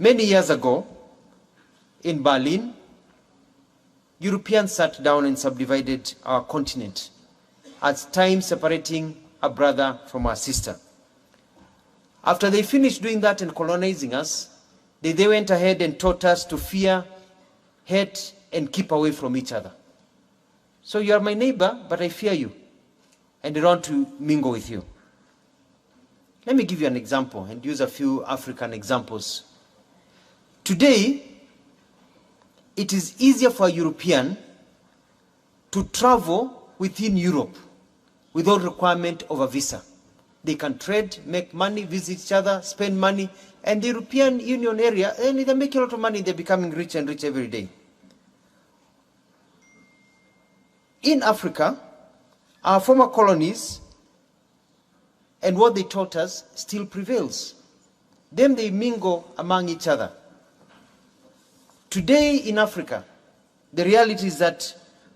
Many years ago, in Berlin, Europeans sat down and subdivided our continent as time separating a brother from our sister. After they finished doing that and colonizing us, they went ahead and taught us to fear, hate, and keep away from each other. So you are my neighbor, but I fear you, and I don't want to mingle with you. Let me give you an example and use a few African examples. Today, it is easier for a European to travel within Europe without requirement of a visa. They can trade, make money, visit each other, spend money, and the European Union area, they're making a lot of money, they're becoming rich and rich every day. In Africa, our former colonies and what they taught us still prevails. Then they mingle among each other. Today in Africa, the reality is that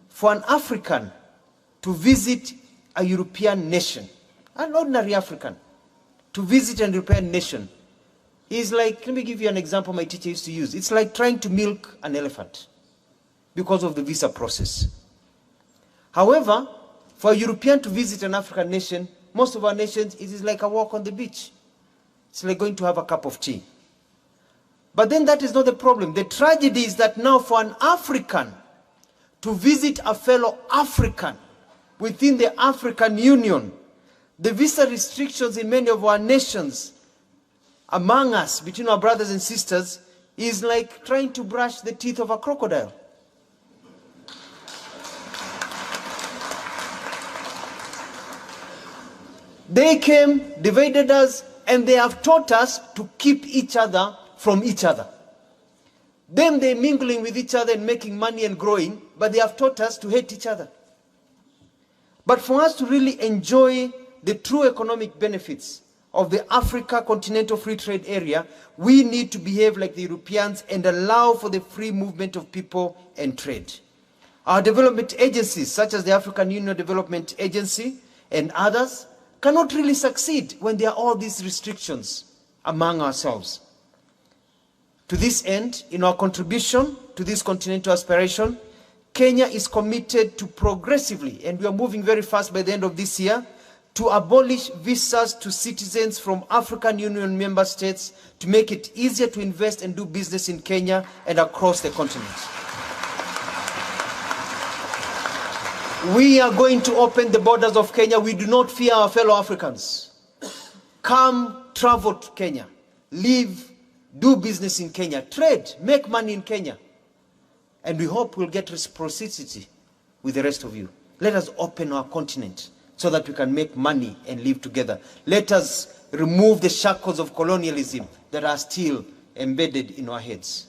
for an African to visit a European nation, an ordinary African, to visit a European nation, is like, let me give you an example my teacher used to use. It's like trying to milk an elephant because of the visa process. However, for a European to visit an African nation, most of our nations, it is like a walk on the beach. It's like going to have a cup of tea. But then that is not the problem. The tragedy is that now for an African to visit a fellow African within the African Union, the visa restrictions in many of our nations, among us, between our brothers and sisters, is like trying to brush the teeth of a crocodile. They came, divided us, and they have taught us to keep each other from each other. Then they're mingling with each other and making money and growing, but they have taught us to hate each other. But for us to really enjoy the true economic benefits of the Africa Continental Free Trade Area, we need to behave like the Europeans and allow for the free movement of people and trade. Our development agencies, such as the African Union Development Agency and others, cannot really succeed when there are all these restrictions among ourselves. To this end, in our contribution to this continental aspiration, Kenya is committed to progressively, and we are moving very fast by the end of this year, to abolish visas to citizens from African Union member states to make it easier to invest and do business in Kenya and across the continent. We are going to open the borders of Kenya. We do not fear our fellow Africans. Come, travel to Kenya. Live, do business in Kenya. Trade, make money in Kenya. And we hope we'll get reciprocity with the rest of you. Let us open our continent so that we can make money and live together. Let us remove the shackles of colonialism that are still embedded in our heads.